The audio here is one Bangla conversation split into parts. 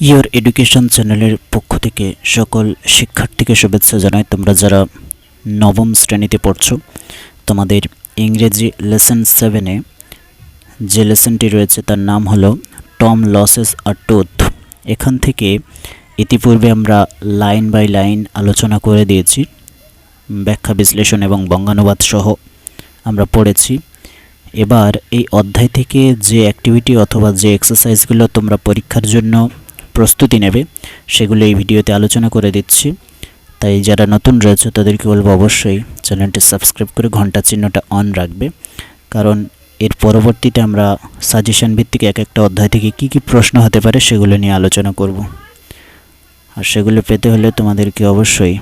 ইওর এডুকেশন চ্যানেলের পক্ষ থেকে সকল শিক্ষার্থীকে শুভেচ্ছা জানাই। তোমরা যারা নবম শ্রেণীতে পড়ছো, তোমাদের ইংরেজি লেসন 7-এ যে লেসনটি রয়েছে তার নাম হলো টম লসেস আ টুথ। এখান থেকে ইতিপূর্বে আমরা লাইন বাই লাইন আলোচনা করে দিয়েছি, ব্যাখ্যা বিশ্লেষণ এবং বঙ্গানুবাদ সহ আমরা পড়েছি। এবার এই অধ্যায় থেকে যে অ্যাক্টিভিটি অথবা যে এক্সারসাইজগুলো তোমরা পরীক্ষার জন্য প্রস্তুতি নেবে সেগুলো এই ভিডিওতে আলোচনা করে দিচ্ছি। তাই যারা নতুন রয়েছে তাদেরকে বলবো অবশ্যই চ্যানেলটি সাবস্ক্রাইব করে ঘন্টা চিহ্নটা অন রাখবে, কারণ এর পরবর্তীতে আমরা সাজেশন ভিত্তিক এক একটা অধ্যায় থেকে কি কি প্রশ্ন হতে পারে সেগুলো নিয়ে আলোচনা করব। আর সেগুলো পেতে হলে তোমাদেরকে অবশ্যই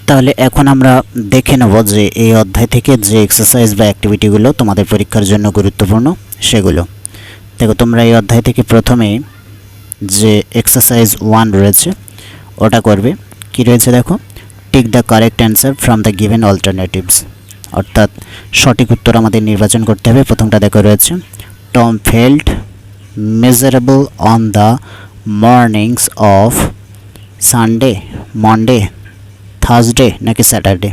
তাহলে এখন আমরা দেখে নেব যে এই অধ্যায় থেকে যে এক্সারসাইজ বা অ্যাক্টিভিটিগুলো তোমাদের পরীক্ষার জন্য গুরুত্বপূর্ণ সেগুলো। দেখো, তোমরা এই অধ্যায় থেকে প্রথমে যে এক্সারসাইজ 1 রয়েছে ওটা করবে। কি রয়েছে দেখো, tick the correct answer from the given alternatives, অর্থাৎ সঠিক উত্তর আমাদের নির্বাচন করতে হবে। প্রথমটা দেখো রয়েছে, Tom felt measurable on the mornings of Sunday, Monday, Thursday নাকি স্যাটারডে।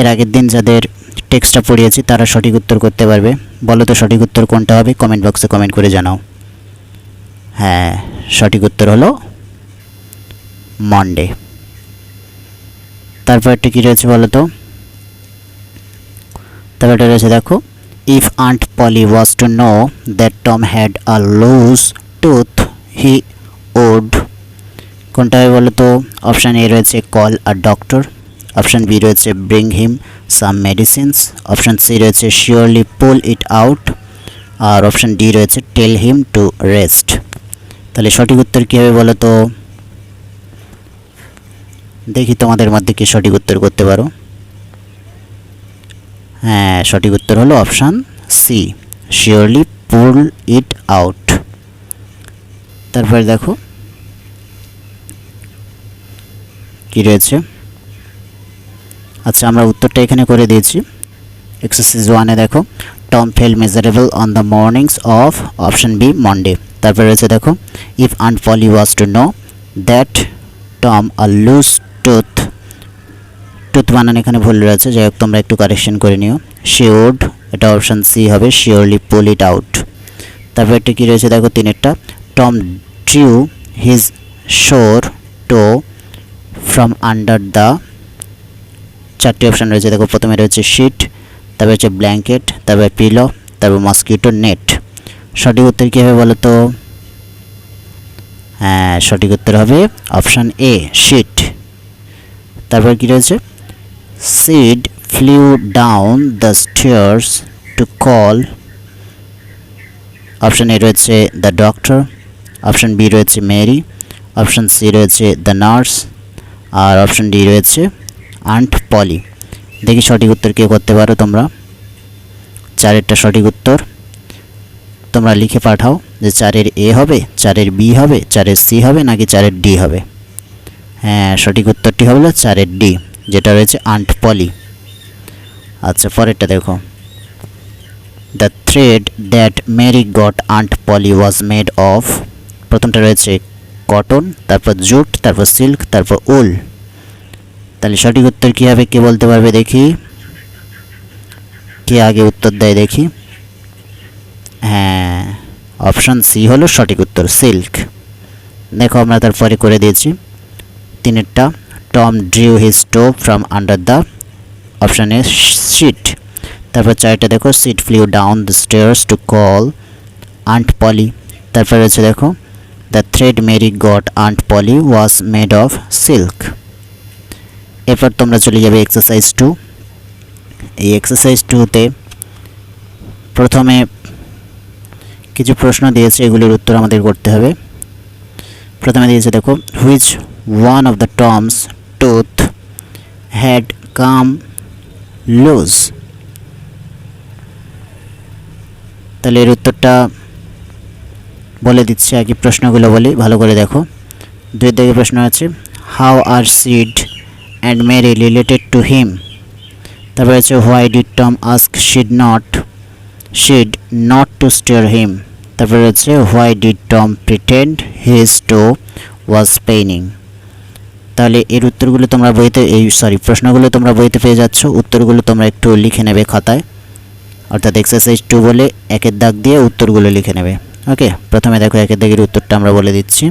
এর আগের দিন যাদের টেক্সটটা পড়িয়েছি তারা সঠিক উত্তর করতে পারবে। বলো তো সঠিক উত্তর কোনটা হবে, কমেন্ট বক্সে কমেন্ট করে জানাও। হ্যাঁ, সঠিক উত্তর হলো মন্ডে। তারপর একটা কী রয়েছে বলো তো, তারপরটা রয়েছে দেখো, if aunt Polly was to know that Tom had a loose tooth he would. কোনটা হবে বলো তো? অপশান এ রয়েছে call a doctor, option B রয়েছে bring him some medicines, option C রয়েছে শিওরলি পুল ইট আউট, আর অপশান ডি রয়েছে টেল হিম টু রেস্ট। তাহলে সঠিক উত্তর কী হবে বলো তো? দেখি তোমাদের মধ্যে কি সঠিক উত্তর করতে পারো। হ্যাঁ, সঠিক উত্তর হলো option C, surely pull it out. তারপরে দেখো কি রয়েছে। আচ্ছা, আমরা উত্তরটা এখানে করে দিয়েছি। এক্সারসাইজ 1-এ দেখো, Tom fell measurable on the mornings of, option B Monday. তারপরে রয়েছে দেখো, if aunt Polly was to know that Tom a loose tooth, tooth বানান এখানে ভুল রয়েছে, যাই হোক তোমরা একটু কারেকশন করে নিও। শিওর্ড, এটা অপশান সি হবে, শিওরলি পুল ইট আউট। তারপর একটা কী রয়েছে দেখো 3-এরটা, টম ড্রিউ হিজ শোর টো ফ্রম আন্ডার দ্য, 4টি অপশান রয়েছে দেখো। প্রথমে রয়েছে শিট, তারপর হচ্ছে ব্ল্যাঙ্কেট, তারপর পিলো, তারপর মসকিউটো নেট। সঠিক উত্তর কী হবে বলো তো? হ্যাঁ, সঠিক উত্তর হবে অপশান এ, শিট। তারপর কী রয়েছে, Sid flew down the stairs to call, option A রয়েছে দ্য ডক্টর, অপশান বি রয়েছে মেরি, অপশান সি রয়েছে দ্য নার্স, আর অপশান ডি রয়েছে আন্ট পলি। দেখি সঠিক উত্তর কে করতে পারো তোমরা। 4-এরটা সঠিক উত্তর তোমরা লিখে পাঠাও যে 4-এর এ হবে, 4-এর বি হবে, 4-এর সি হবে নাকি 4-এর ডি হবে। হ্যাঁ, সঠিক উত্তরটি হলো 4-এর ডি, যেটা রয়েছে আন্ট পলি। আচ্ছা, পরেরটা দেখো, the thread that Mary got aunt Polly was made of, প্রথমটা রয়েছে কটন, তারপর জুট, তারপর সিল্ক, তারপর উল। তাহলে সঠিক উত্তর কী হবে কে বলতে পারবে দেখি, কে আগে উত্তর দেয় দেখি। হ্যাঁ, অপশান সি হলো সঠিক উত্তর, সিল্ক। দেখো আমরা তারপরে করে দিয়েছি 3-এরটা, Tom drew his toe from under the, option A sheet. তারপর 4-টা দেখো, Sid flew down the stairs to call aunt Polly. তারপর রয়েছে দেখো, the thread Mary got aunt Polly was made of silk. এরপর তোমরা চলে যাবে এক্সারসাইজ 2। এই এক্সারসাইজ 2-তে প্রথমে কিছু প্রশ্ন দিয়েছে, এগুলির উত্তর আমাদের করতে হবে। প্রথমে দিয়েছে দেখো, which one of the Tom's tooth had come loose. তাহলে এর উত্তরটা বলে দিচ্ছে, আগে প্রশ্নগুলো বলি ভালো করে দেখো। 2 দিকে প্রশ্ন আছে, how are Sid and Mary related to him. তারপরে আছে, why did Tom ask Sid not to steer him. তারপরে হচ্ছে why did Tom pretend his toe was paining. তাহলে এর উত্তরগুলো তোমরা বইতে প্রশ্নগুলো তোমরা বইতে পেয়ে যাচ্ছ, উত্তরগুলো তোমরা একটু লিখে নেবে খাতায়, অর্থাৎ এক্সারসাইজ 2 বলে একের দাগ দিয়ে উত্তরগুলো লিখে নেবে। ওকে, প্রথমে দেখো একের দাগের উত্তরটা আমরা বলে দিচ্ছি।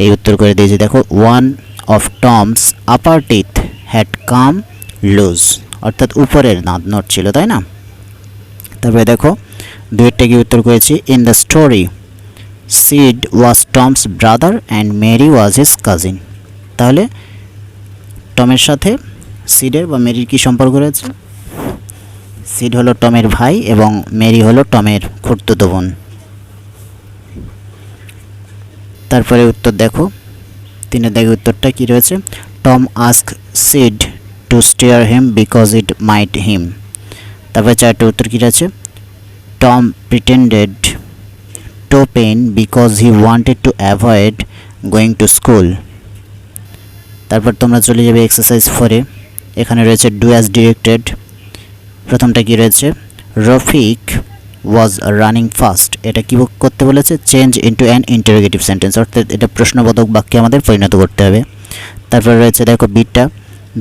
এই উত্তর করে দিয়েছি দেখো, one of Tom's upper teeth had come loose, অর্থাৎ উপরের দাঁত নড়ছিল, তাই না? তারপরে দেখো দুইটা কি উত্তর করেছি, in the story Sid was Tom's brother and Mary was his cousin. তাহলে টমের সাথে সিডের বা মেরির কি সম্পর্ক রয়েছে? সিড হলো টমের ভাই এবং মেরি হলো টমের খুড়তুতো বোন। তারপরে উত্তর দেখো, 3 দাগের উত্তরটা কি রয়েছে, Tom ask Sid to stare him because it might him. তারপরে 4টে উত্তর কী রয়েছে, Tom pretended toe pain because he wanted to avoid going to school. তারপর তোমরা চলে যাবে এক্সারসাইজ 4-এ, এখানে রয়েছে ডু অ্যাজ ডিরেক্টেড। প্রথমটা কি রয়েছে, রফিক ওয়াজ রানিং ফাস্ট, এটা কি করতে বলেছে, change into an interrogative sentence, অর্থাৎ এটা প্রশ্নবোধক বাক্যে আমাদের পরিণত করতে হবে। তারপর রয়েছে দেখো বিটা,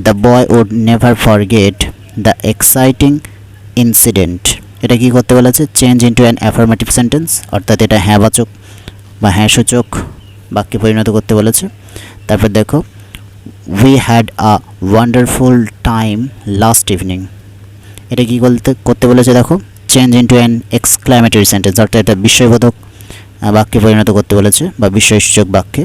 the boy would never forget the exciting incident, এটা কি করতে বলেছে, change into an affirmative sentence, অর্থাৎ এটা হ্যাঁবাচক বা হ্যাঁসূচক বাক্যে পরিণত করতে বলেছে। তারপর দেখো we had a wonderful time last evening, এটা কি করতে বলেছে দেখো, change into an exclamatory sentence, অর্থাৎ এটা বিস্ময়বোধক বাক্যে পরিণত করতে বলেছে বা বিস্ময়সূচক বাক্যে।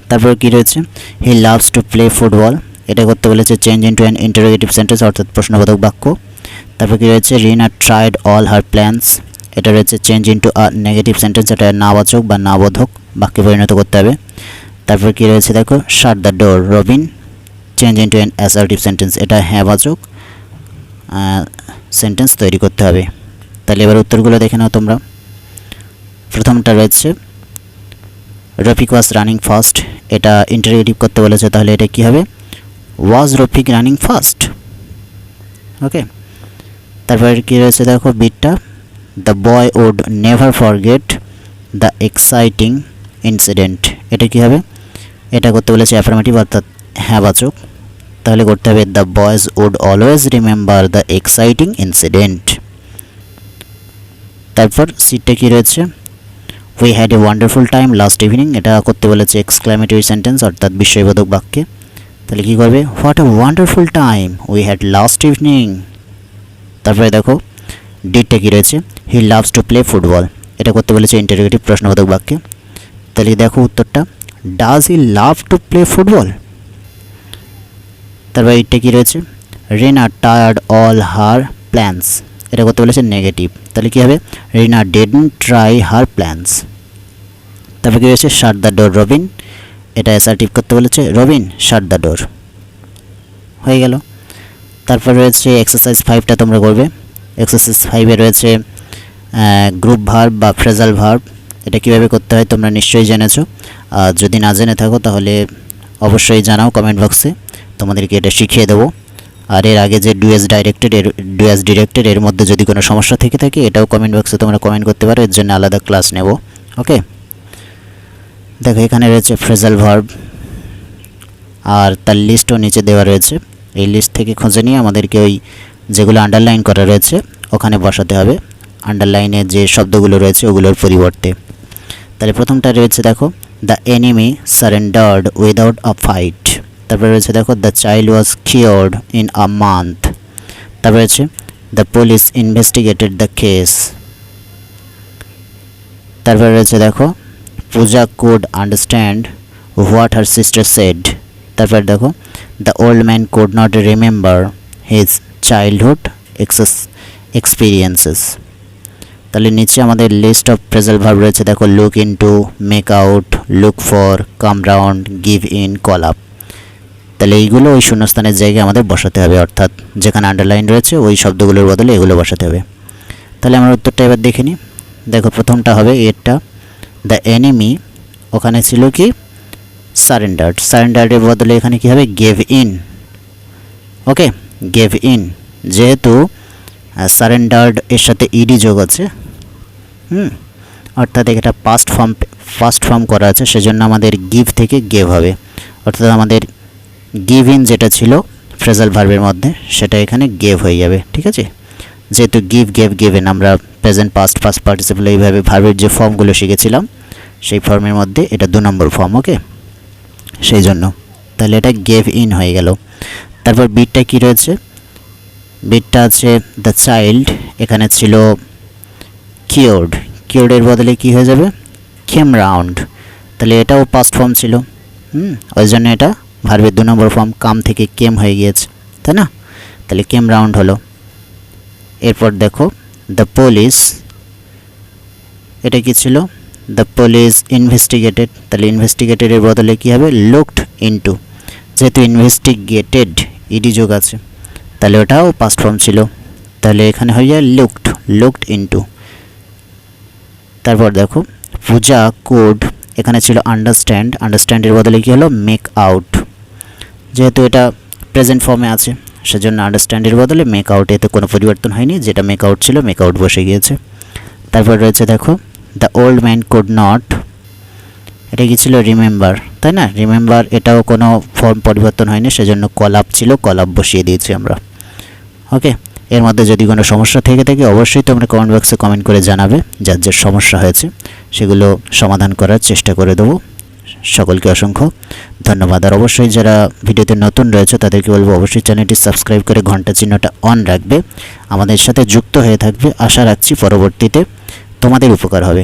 তারপর কি রয়েছে, he loves to play football, এটা করতে বলেছে change into an interrogative sentence, অর্থাৎ প্রশ্নবোধক বাক্য। তারপর কি রয়েছে, রিনা ট্রাইড অল হার প্ল্যান্স, এটা রয়েছে change into a negative sentence, এটা নাবাচক বা নাবোধক বাক্যে পরিণত করতে হবে। তারপর কি রয়েছে দেখো, শাট the door Robin, change into an assertive sentence, এটা হ্যাঁবাচক সেন্টেন্স তৈরি করতে হবে। তাহলে এবার উত্তরগুলো দেখে নাও তোমরা। প্রথমটা রয়েছে রফিক ওয়াজ রানিং ফাস্ট, এটা ইন্টারোগেটিভ করতে বলেছে, তাহলে এটা কি হবে, was Rafiq running fast. Okay, তারপর কি রয়েছে দেখো বিটটা, the boy would never forget the exciting incident, এটা কি হবে, এটা করতে বলেছে অ্যাফার্মেটিভ অর্থাৎ হ্যাঁবাচক, তাহলে করতে হবে the boys would always remember the exciting incident. তারপর সিটটা কি রয়েছে, we had a wonderful time last evening, এটা করতে বলেছে এক্সক্লামেটরি সেন্টেন্স অর্থাৎ বিস্ময়বোধক বাক্যে, তাহলে কী করবে, what a wonderful time we had last evening. তারপরে দেখো ডিডটা কী রয়েছে, he loves to play football, এটা করতে বলেছে ইন্টারোগেটিভ প্রশ্নবোধক বাক্যে, তাহলে দেখো উত্তরটা, does he love to play football. তারপর এইটা কী রয়েছে, রিনা টায়ার্ড অল হার প্ল্যান্স, এটা করতে বলেছে নেগেটিভ, তাহলে কী হবে, রিনা ডিডন্ট ট্রাই হার প্ল্যান্স। তারপর কী রয়েছে, শাট দ্য ডোর রবিন, এটা অ্যাসার্টিভ করতে বলেছে, রবিন শাট দ্য ডোর, হয়ে গেল। তারপর রয়েছে এক্সারসাইজ 5টা তোমরা করবে। এক্সারসাইজ 5-এ রয়েছে গ্রুপ ভার্ব বা ফ্রেজাল ভার্ব, এটা কীভাবে করতে হয় তোমরা নিশ্চয়ই জেনেছো, আর যদি না জেনে থাকো তাহলে অবশ্যই জানাও কমেন্ট বক্সে, তোমাদেরকে এটা শিখিয়ে দেবো। আর এর আগে যে ডু অ্যাজ ডিরেক্টেড এর মধ্যে যদি কোনো সমস্যা থেকে থাকে এটাও কমেন্ট বক্সে তোমরা কমেন্ট করতে পারো, এর জন্য আলাদা ক্লাস নেব। ওকে, দেখো এখানে রয়েছে ফ্রেজাল ভার্ব আর তার লিস্টও নিচে দেওয়া রয়েছে, এই লিস্ট থেকে খুঁজে নিয়ে আমাদেরকে ওই যেগুলো আন্ডারলাইন করা রয়েছে ওখানে বসাতে হবে, আন্ডারলাইনে যে শব্দগুলো রয়েছে ওগুলোর পরিবর্তে। তাহলে প্রথমটা রয়েছে দেখো, the enemy surrendered without a fight, তারপরে রয়েছে দেখো, the child was cured in a month, তারপরে রয়েছে the police investigated the case, তারপরে রয়েছে দেখো, Puja could understand what her sister said, তারপরে দেখো, the old man could not remember his childhood experiences. তাহলে নিচে আমাদের লিস্ট অফ ফ্রেজাল ভার্ব রয়েছে দেখো, look into, make out, look for, come round, give in, call up. তাহলে এইগুলো ওই শূন্যস্থানের জায়গায় আমাদের বসাতে হবে, অর্থাৎ যেখানে আন্ডারলাইন রয়েছে ওই শব্দগুলোর বদলে এগুলো বসাতে হবে। তাহলে আমরা উত্তরটা এবার দেখে নিই। দেখো প্রথমটা হবে এরটা, দ্য এনিমি, ওখানে ছিল কি সারেন্ডার্ড, সারেন্ডার্ডের বদলে এখানে কি হবে, gave in. Okay, gave in, যেহেতু সারেন্ডার্ড এর সাথে ইডি যোগ আছে অর্থাৎ এটা ফার্স্ট ফর্ম করা আছে, সেজন্য আমাদের গিভ থেকে গেভ হবে। অর্থাৎ আমাদের গিভ ইন যেটা ছিল ফ্রেজাল ভার্বের মধ্যে, সেটা এখানে গেভ হয়ে যাবে। ঠিক আছে, যেহেতু গিভ গেভ গেভেন আমরা প্রেজেন্ট পাস্ট ফার্স্ট পার্টিসিপল এইভাবে ভার্বের যে ফর্মগুলো শিখেছিলাম সেই ফর্মের মধ্যে এটা 2 নম্বর ফর্ম। ওকে, সেই জন্য তাহলে এটা গেভ ইন হয়ে গেল। তারপর বিটটা কি রয়েছে, বিটটা আছে দ্য চাইল্ড, এখানে ছিল কিওর্ড, কিওর্ডের বদলে কি হয়ে যাবে কেম রাউন্ড, তাহলে এটাও পাস্ট ফর্ম ছিল। ওই জন্য এটা ভার্বের 2 নম্বর ফর্ম কাম থেকে কেম হয়ে গিয়েছে, তাই না? তাহলে কেম রাউন্ড হলো। এরপর দেখো দ্য পুলিশ, এটা কি ছিল দ্য পুলিশ ইনভেস্টিগেটেড, তাহলে ইনভেস্টিগেটেডের বদলে কি হবে লুকড ইনটু, যেহেতু ইনভেস্টিগেটেড ইডি যোগ আছে তাহলে ওটাও পাস্ট ফর্ম ছিল, তাহলে এখানে হয়ে যায় লুকড ইনটু। তারপর দেখো পূজা কোড, এখানে ছিল আন্ডারস্ট্যান্ড, আন্ডারস্ট্যান্ডের বদলে কি হলো মেক আউট, যেহেতু এটা প্রেজেন্ট ফর্মে আছে সেজন্য আন্ডারস্ট্যান্ডের বদলে মেক আউট, এতে কোনো পরিবর্তন হয়নি, যেটা মেক আউট ছিল মেক আউট বসে গিয়েছে। তারপর রয়েছে দেখো the old man could not, এটা কি ছিল রিমেম্বার, তাই না? রিমেম্বার এটাও কোনো ফর্ম পরিবর্তন হয়নি, সেজন্য কলাপ ছিল কলাপ বসিয়ে দিয়েছি আমরা। ওকে, এর মধ্যে যদি কোনো সমস্যা থেকে থাকে অবশ্যই তোমরা কমেন্ট বক্সে কমেন্ট করে জানাবে, যার যে সমস্যা হয়েছে সেগুলো সমাধান করার চেষ্টা করে দেবো। সকলকে অসংখ্য ধন্যবাদ। আর অবশ্যই যারা ভিডিওতে নতুন রয়েছে তাদেরকে বলবো অবশ্যই চ্যানেলটি সাবস্ক্রাইব করে ঘন্টা চিহ্নটা অন রাখবে, আমাদের সাথে যুক্ত হয়ে থাকবে। আশা রাখছি পরবর্তীতে তোমাদের উপকার হবে।